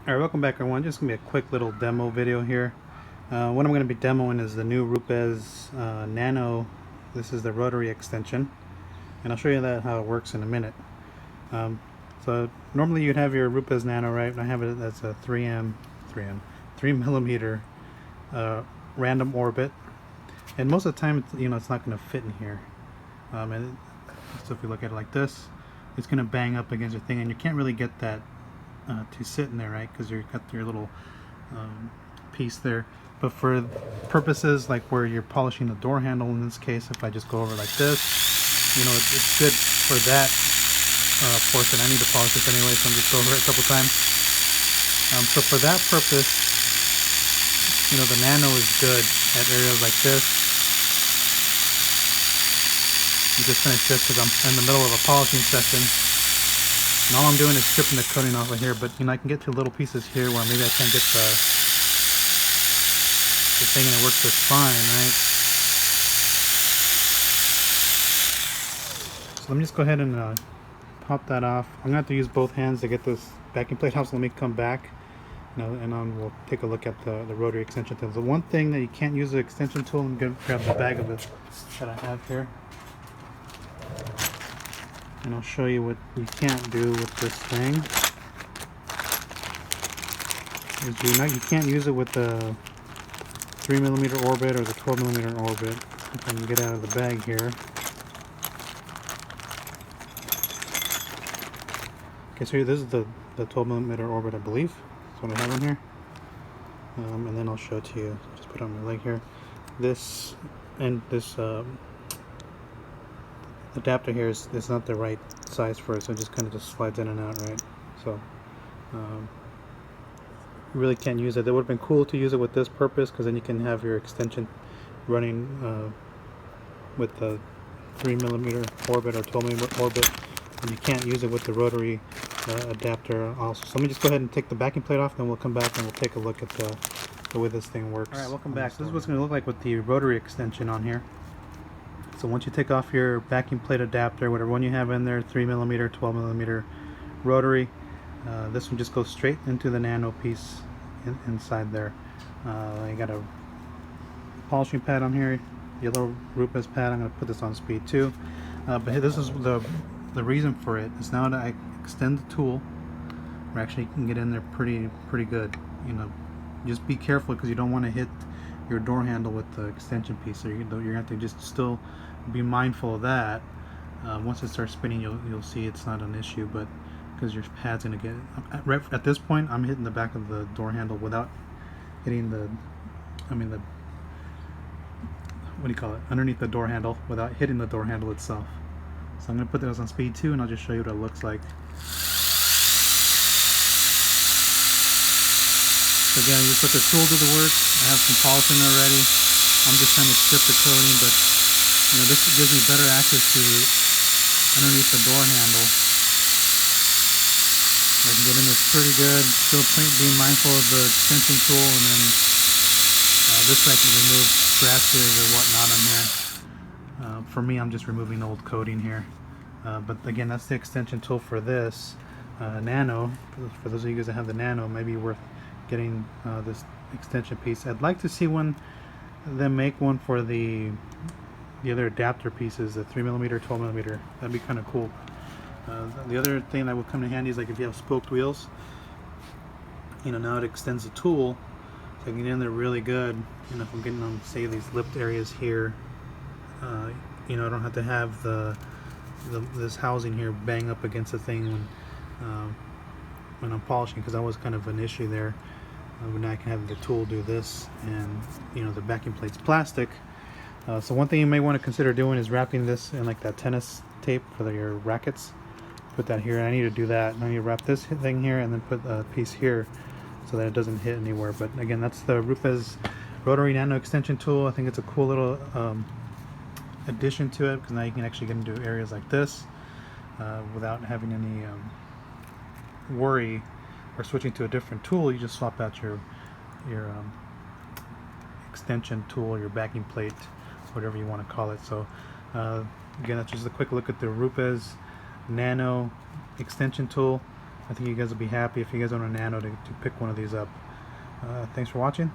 Alright, welcome back everyone. Just going to be a quick little demo video here. What I'm going to be demoing is the new Rupes Nano. This is the rotary extension, and I'll show you how it works in a minute. So normally you'd have your Rupes Nano, right? I have it as a 3 millimeter random orbit, and most of the time it's not going to fit in here. So if you look at it like this, it's going to bang up against your thing, and you can't really get that to sit in there, right? Because you've got your little piece there. But for purposes like where you're polishing the door handle, in this case, if I just go over like this, it's good for that portion. I need to polish this anyway, so I'm just go over it a couple times. So for that purpose, the Nano is good at areas like this. I just finished this because I'm in the middle of a polishing session. And all I'm doing is stripping the coating off of here, but I can get to little pieces here where maybe I can't get the thing and it works just fine, right? So let me just go ahead and pop that off. I'm gonna have to use both hands to get this backing plate off, so let me come back and then we'll take a look at the rotary extension tool. The one thing that you can't use the extension tool, I'm gonna grab the bag of it that I have here. And I'll show you what you can't do with this thing. You can't use it with the 3 millimeter orbit or the 12 millimeter orbit. If I can get out of the bag here. Okay, so this is the 12 millimeter orbit, I believe. That's what I have on here. And then I'll show it to you. Just put it on my leg here. This adapter here is not the right size for it, so it just kind of slides in and out, right? So you really can't use it. That would have been cool to use it with this purpose, because then you can have your extension running with the 3 millimeter orbit or 12 millimeter orbit, and you can't use it with the rotary adapter also. So let me just go ahead and take the backing plate off, then we'll come back and we'll take a look at the way this thing works. Alright, welcome back. So this is what's going to look like with the rotary extension on here. So once you take off your backing plate adapter, whatever one you have in there, 3 millimeter, 12 millimeter rotary, this one just goes straight into the Nano piece inside there. You got a polishing pad on here, yellow Rupes pad. I'm going to put this on speed 2. But this is the reason for it is now that I extend the tool, where actually you can get in there pretty good. Just be careful, because you don't want to hit your door handle with the extension piece, so you're going to have to just still be mindful of that. Once it starts spinning, you'll see it's not an issue, but because your pad's going to get right at this point, I'm hitting the back of the door handle without hitting underneath the door handle, without hitting the door handle itself. So I'm going to put this on speed 2, and I'll just show you what it looks like. So again, you just let the tool do the work. I have some polishing already. I'm just trying to strip the coating, but this gives me better access to underneath the door handle. I can get in there pretty good, still being mindful of the extension tool, and then this I can remove scratches or whatnot on here. For me, I'm just removing old coating here. But again, that's the extension tool for this Nano. For those of you guys that have the Nano, it may be worth getting this extension piece. I'd like to see them make one for the other adapter pieces, the 3 millimeter, 12 millimeter. That'd be kind of cool. The other thing that would come in handy is like if you have spoked wheels. Now it extends the tool, so I can get in there really good. If I'm getting on, say, these lipped areas here, I don't have to have this housing here bang up against the thing when I'm polishing, because that was kind of an issue there. But now I can have the tool do this, and the backing plate's plastic. So one thing you may want to consider doing is wrapping this in like that tennis tape for your rackets. Put that here. I need to do that. I need to wrap this thing here and then put a piece here so that it doesn't hit anywhere. But again, that's the Rupes rotary Nano extension tool. I think it's a cool little addition to it, because now you can actually get into areas like this without having any worry or switching to a different tool. You just swap out your extension tool, your backing plate, whatever you want to call it. So again, that's just a quick look at the Rupes Nano extension tool. I think you guys will be happy if you guys own a Nano to pick one of these up. Thanks for watching.